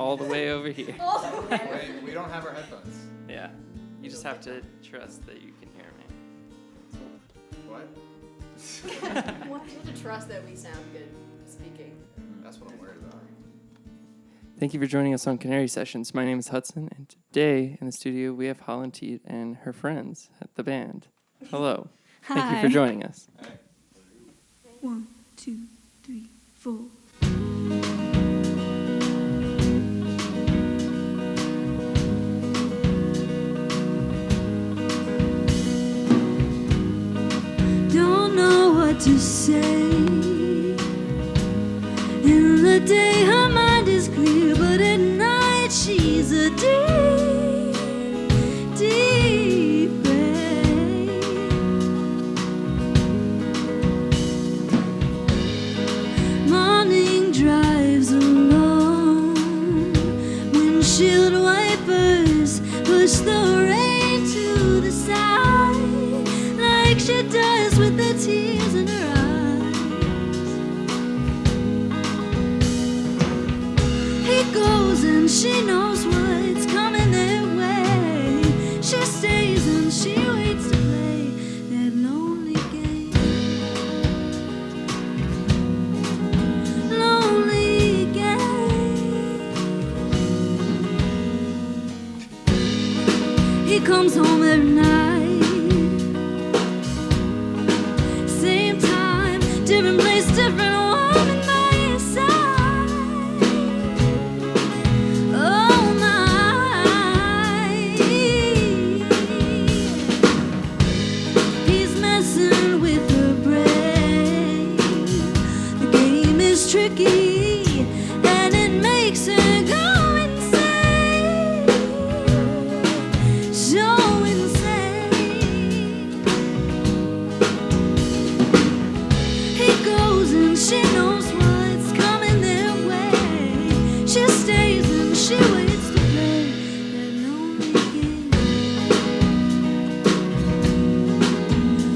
all the way over here. Wait, we don't have our headphones. Yeah. You just have to trust that you can hear me. What? You have to trust that we sound good speaking. That's what I'm worried about. Thank you for joining us on Canary Sessions. My name is Hudson, and today in the studio we have Holland Teed and her friends at the band. Hello. Hi. Thank you for joining us. Hey. 1, 2, 3, 4. Don't know what to say. In the day her mind is clear, but at night she's a deep, deep gray. Morning drives alone, windshield wipers push the rain to the side, like she does with the tears in her eyes. He goes and she knows what's coming their way. She stays and she waits to play that lonely game. Lonely game. He comes home at night. Same time, different place, different woman by his side. Oh my, he's messing with her brain. The game is tricky and it makes her go insane. So insane. He goes and she knows what's coming their way. She stays and she waits to play that lonely game.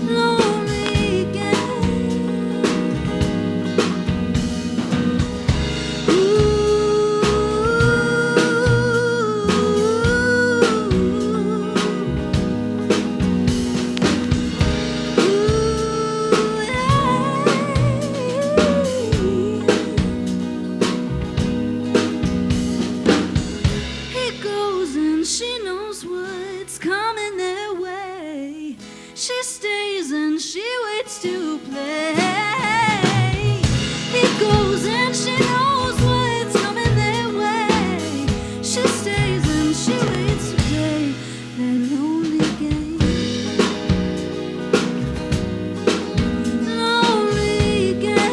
Lonely game. He goes and she knows what's coming their way. She stays and she waits to play. He goes and she knows what's coming their way. She stays and she waits to play that lonely game. Lonely game.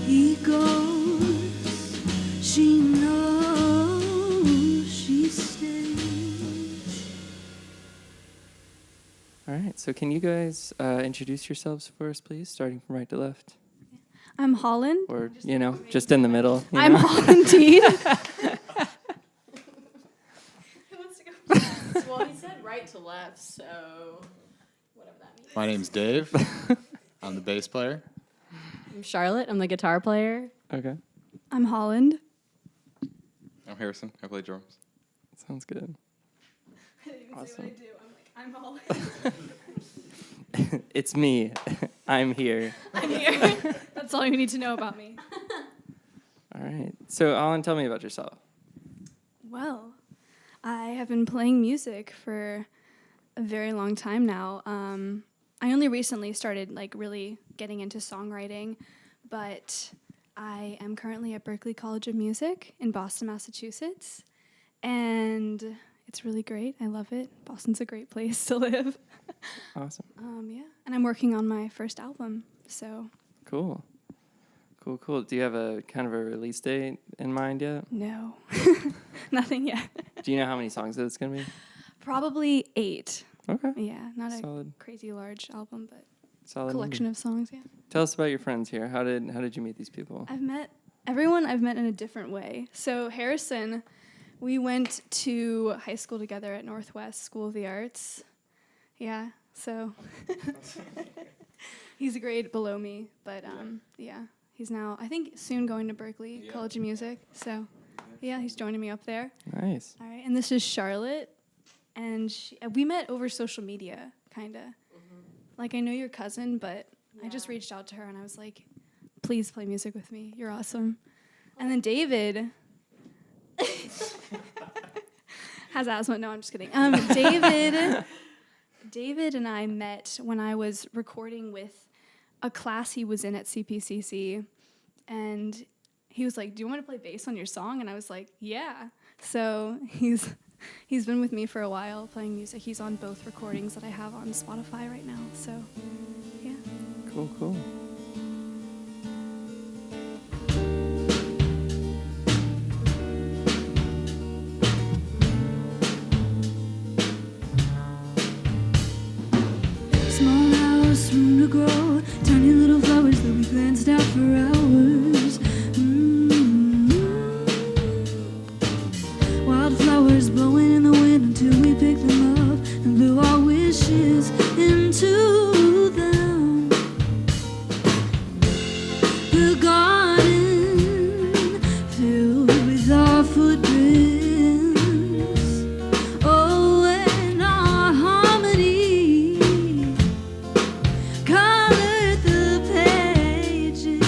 He goes, she knows, she stays. All right, so can you guys introduce yourselves for us, please, starting from right to left? I'm Holland. Or, just in the middle. you I'm know? Holland Teed. Who wants to go first? Well, he said right to left, so whatever that means. My name's Dave. I'm the bass player. I'm Charlotte. I'm the guitar player. Okay, I'm Holland. I'm Harrison. I play drums. sounds good. I didn't even Awesome. say what I do. I'm Holland. It's me. I'm here. I'm here. That's all you need to know about me. All right. So, Alan, tell me about yourself. Well, I have been playing music for a very long time now. I only recently started really getting into songwriting, but I am currently at Berklee College of Music in Boston, Massachusetts, and It's really great. I love it. Boston's a great place to live. Awesome. Yeah, and I'm working on my first album, so Cool. Cool. Do you have a kind of a release date in mind yet? no, nothing yet. Do you know how many songs it's going to be? Probably 8. Okay. Yeah, not Solid. a crazy large album, but Solid. collection number. of songs. Yeah, Tell us about your friends here. How did you meet these people? I've met everyone. I've met in a different way. So Harrison, we went to high school together at Northwest School of the Arts. Yeah, so he's a grade below me, but yeah, he's now I think soon going to Berklee College of Music. So yeah, he's joining me up there. Nice. All right, and this is Charlotte, and we met over social media, kind of. Like, I know your cousin, but I just reached out to her, and I was like, please play music with me. You're awesome. And then David has asthma. No, I'm just kidding. David and I met when I was recording with a class he was in at CPCC, and he was like, do you want to play bass on your song? And I was like, yeah. So he's been with me for a while playing music. He's on both recordings that I have on Spotify right now. So, yeah. Cool. Small house, room to grow, tiny little flowers that we glanced at for hours. Wildflowers blowing in the wind until we picked them up and blew our wishes into them. The garden filled with our footprints. Oh, and our harmony colored the pages.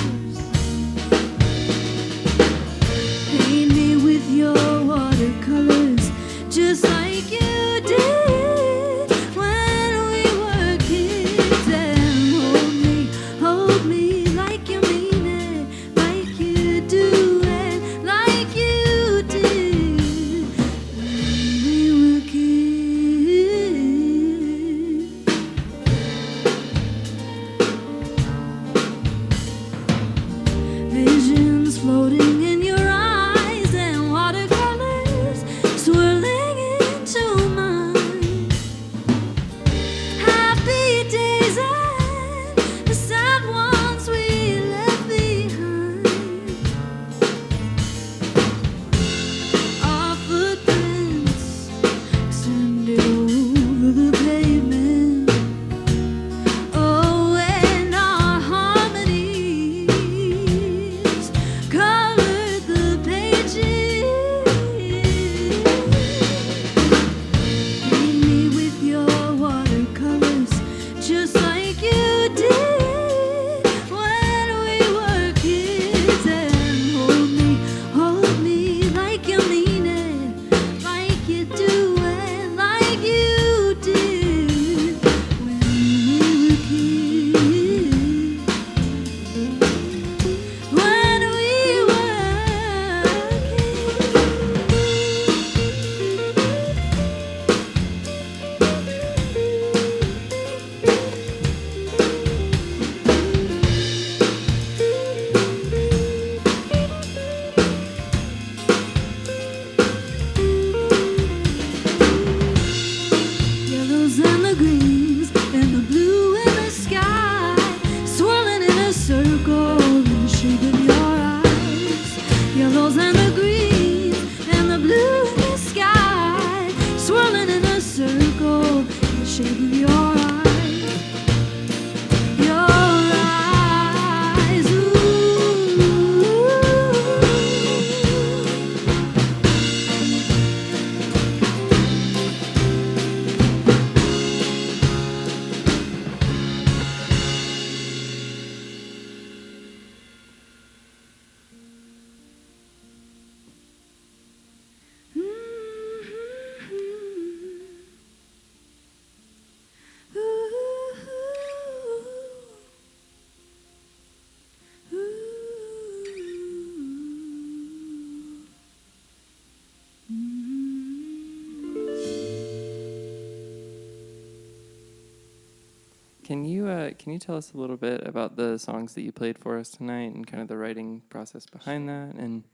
Can you tell us a little bit about the songs that you played for us tonight and kind of the writing process behind that, and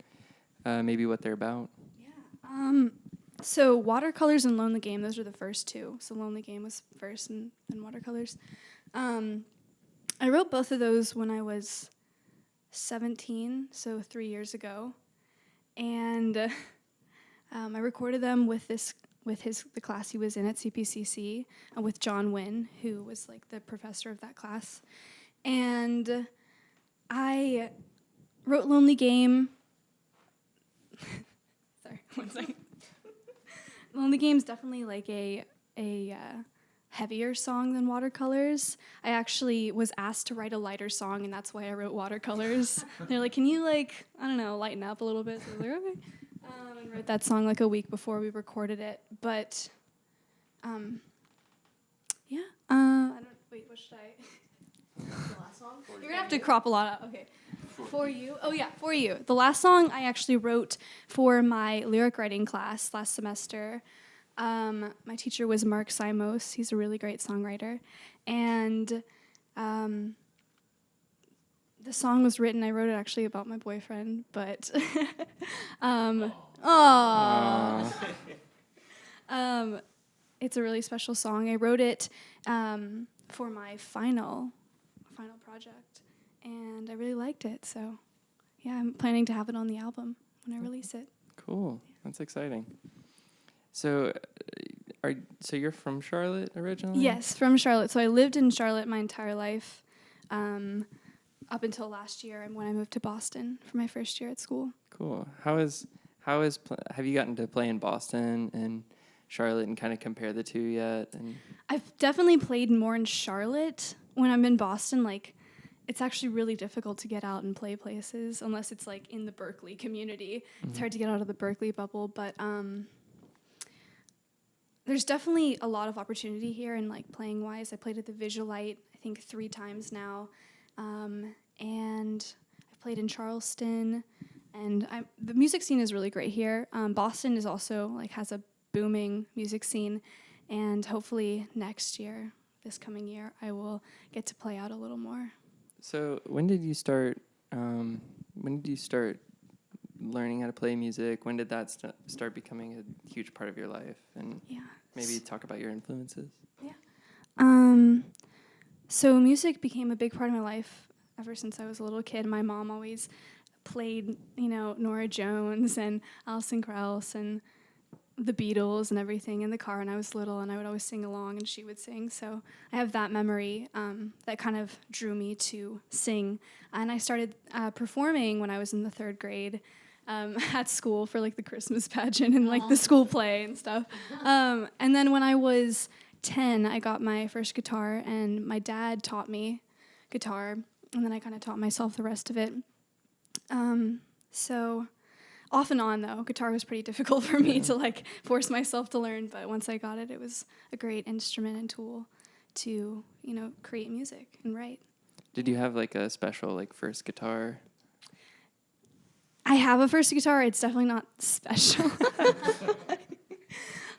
maybe what they're about? Yeah. So Watercolors and Lonely Game, those are the first two. So Lonely Game was first, and then Watercolors. I wrote both of those when I was 17, so 3 years ago, and I recorded them with the class he was in at CPCC, with John Wynn, who was like the professor of that class, and I wrote Lonely Game. Sorry, 1 second. Lonely Game's definitely like a heavier song than Watercolors. I actually was asked to write a lighter song, and that's why I wrote Watercolors. They're like, can you lighten up a little bit? So I was like, okay. And wrote that song like a week before we recorded it. But, yeah. Wait, what should I? The last song? You're going to have to crop a lot out. Okay. For You. Oh, yeah, For You. The last song I actually wrote for my lyric writing class last semester. My teacher was Mark Simos. He's a really great songwriter. And the song was written, I wrote it actually about my boyfriend, but it's a really special song. I wrote it for my final project, and I really liked it. So, yeah, I'm planning to have it on the album when I release it. Cool. That's exciting. So, so you're from Charlotte originally? Yes, from Charlotte. So I lived in Charlotte my entire life, up until last year, and when I moved to Boston for my first year at school. Cool. Have you gotten to play in Boston and Charlotte and kind of compare the two yet? And I've definitely played more in Charlotte. When I'm in Boston, like, it's actually really difficult to get out and play places unless it's like in the Berkeley community. Mm-hmm. It's hard to get out of the Berkeley bubble, but there's definitely a lot of opportunity here and like playing wise. I played at the Visualite, I think 3 times now, and I've played in Charleston, and the music scene is really great here. Boston is also like has a booming music scene, and hopefully this coming year, I will get to play out a little more. So when did you start? Learning how to play music? When did that start becoming a huge part of your life? And maybe talk about your influences. Yeah. So music became a big part of my life ever since I was a little kid. My mom always played, Nora Jones and Alison Krauss and the Beatles and everything in the car when I was little, and I would always sing along and she would sing. So I have that memory that kind of drew me to sing. And I started performing when I was in the 3rd grade at school for like the Christmas pageant and like the school play and stuff. And then when I was 10, I got my first guitar, and my dad taught me guitar, and then I kind of taught myself the rest of it. So off and on, though, guitar was pretty difficult for me to like force myself to learn, but once I got it, it was a great instrument and tool to, create music and write. Did you have like a special like first guitar? I have a first guitar. It's definitely not special.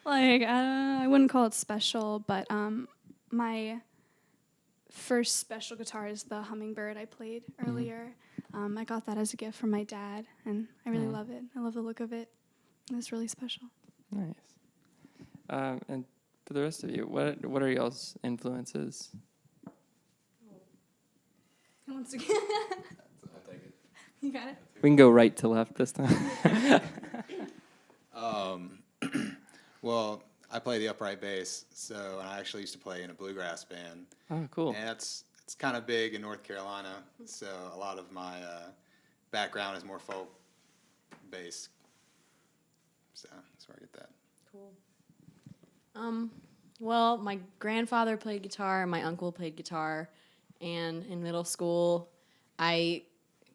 I wouldn't call it special, but my first special guitar is the Hummingbird I played earlier. I got that as a gift from my dad, and I really love it. I love the look of it. It's really special. Nice. And for the rest of you, what are y'all's influences? Who wants to I'll take it. You got it? We can go right to left this time. Well, I play the upright bass, so I actually used to play in a bluegrass band. Oh, cool. And it's kind of big in North Carolina, so a lot of my background is more folk based. So that's where I get that. Cool. Well, my grandfather played guitar, my uncle played guitar, and in middle school, I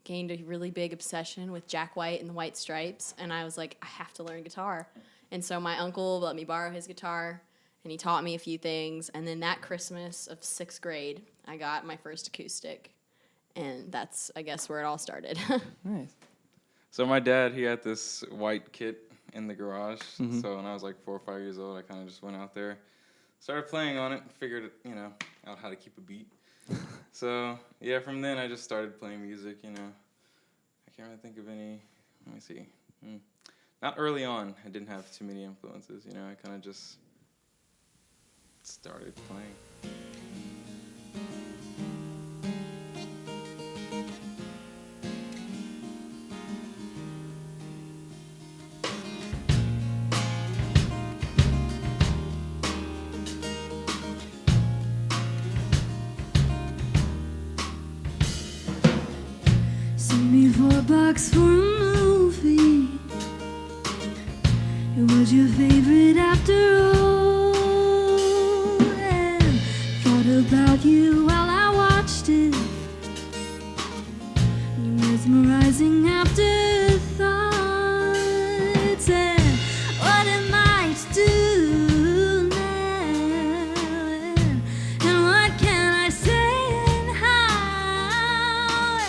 gained a really big obsession with Jack White and the White Stripes, and I was like, I have to learn guitar. And so my uncle let me borrow his guitar, and he taught me a few things. And then that Christmas of 6th grade, I got my first acoustic. And that's, I guess, where it all started. Nice. So my dad, he had this white kit in the garage. Mm-hmm. So when I was like 4 or 5 years old, I kind of just went out there, started playing on it, figured, out how to keep a beat. So, yeah, from then I just started playing music, I can't really think of any, let me see. Not early on, I didn't have too many influences, I kind of just started playing. Sent me $4 for a movie. It was your favorite after all, and thought about you while I watched it. You mesmerizing afterthoughts, and what am I to do now? And what can I say and how?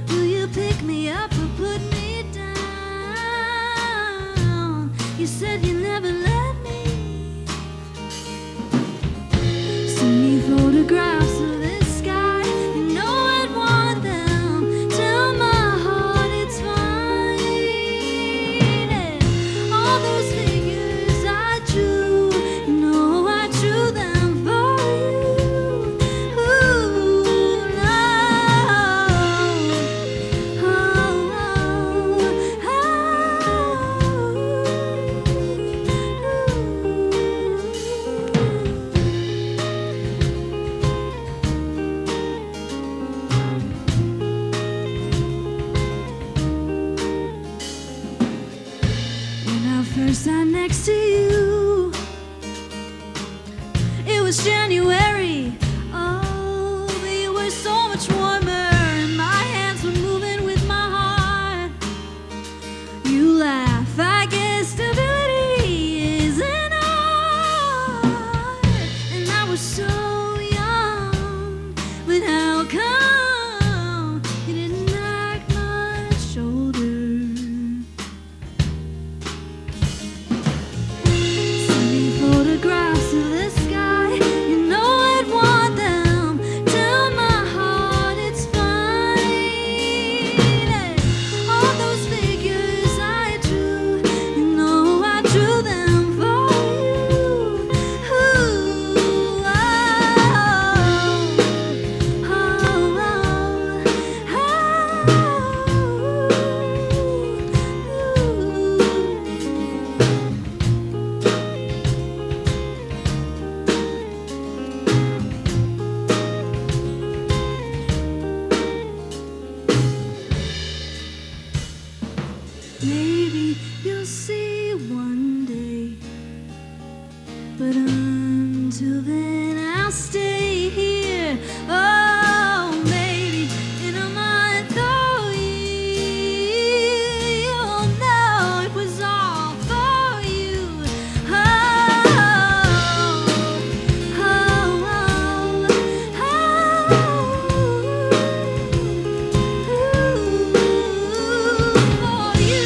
Will you pick me up or put me down? You said you never let me. Send me photographs of the sky. You know I'd want them. Tell my heart it's fine. And all those figures I drew, you know I drew them for you. Ooh, no. When I first sat next to you, it was January. Oh, but you were so much warmer, and my hands were moving with my heart. You laugh, I guess stability is an art. And I was so young, but how come you didn't knock my shoulder? Send me photographs of the sky. You know I'd want them. Tell my heart it's fine. And all those figures I drew, you know I drew them for you. Ooh, oh, maybe you'll see one day, but until then I'll stay here. Oh, maybe in a month or year, you'll know it was all for you. Oh, oh, for you.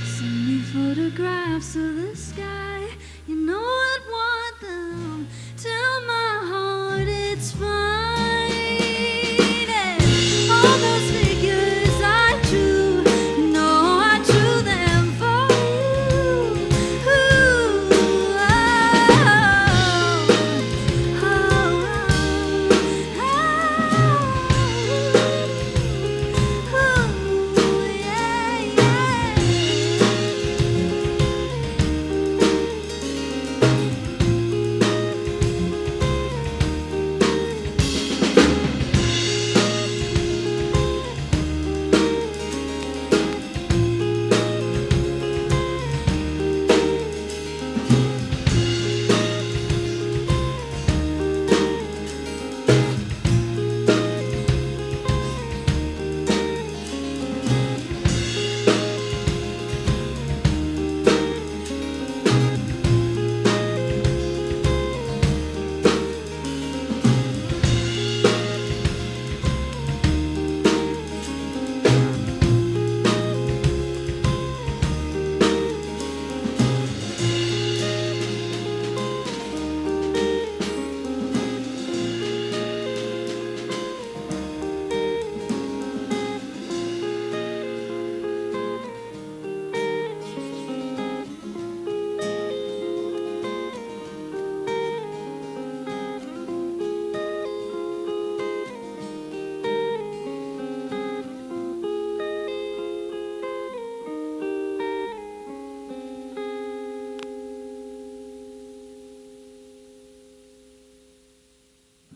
Send me photographs of the sky. You know I'd want them. Tell my heart it's fine. And all those figures I drew, you know I drew them for you. Ooh, oh, yeah, yeah.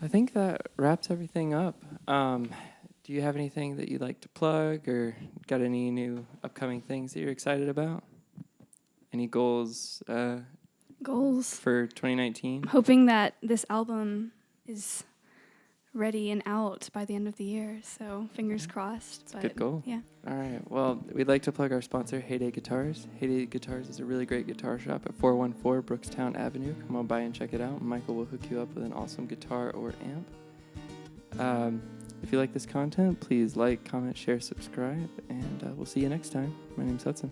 I think that wraps everything up. Do you have anything that you'd like to plug, or got any new upcoming things that you're excited about? Any goals Goals. for 2019? I'm hoping that this album is ready and out by the end of the year. So fingers crossed. It's a good goal. Yeah. All right. Well, we'd like to plug our sponsor, Heyday Guitars. Heyday Guitars is a really great guitar shop at 414 Brookstown Avenue. Come on by and check it out. Michael will hook you up with an awesome guitar or amp. If you like this content, please like, comment, share, subscribe, and we'll see you next time. My name's Hudson.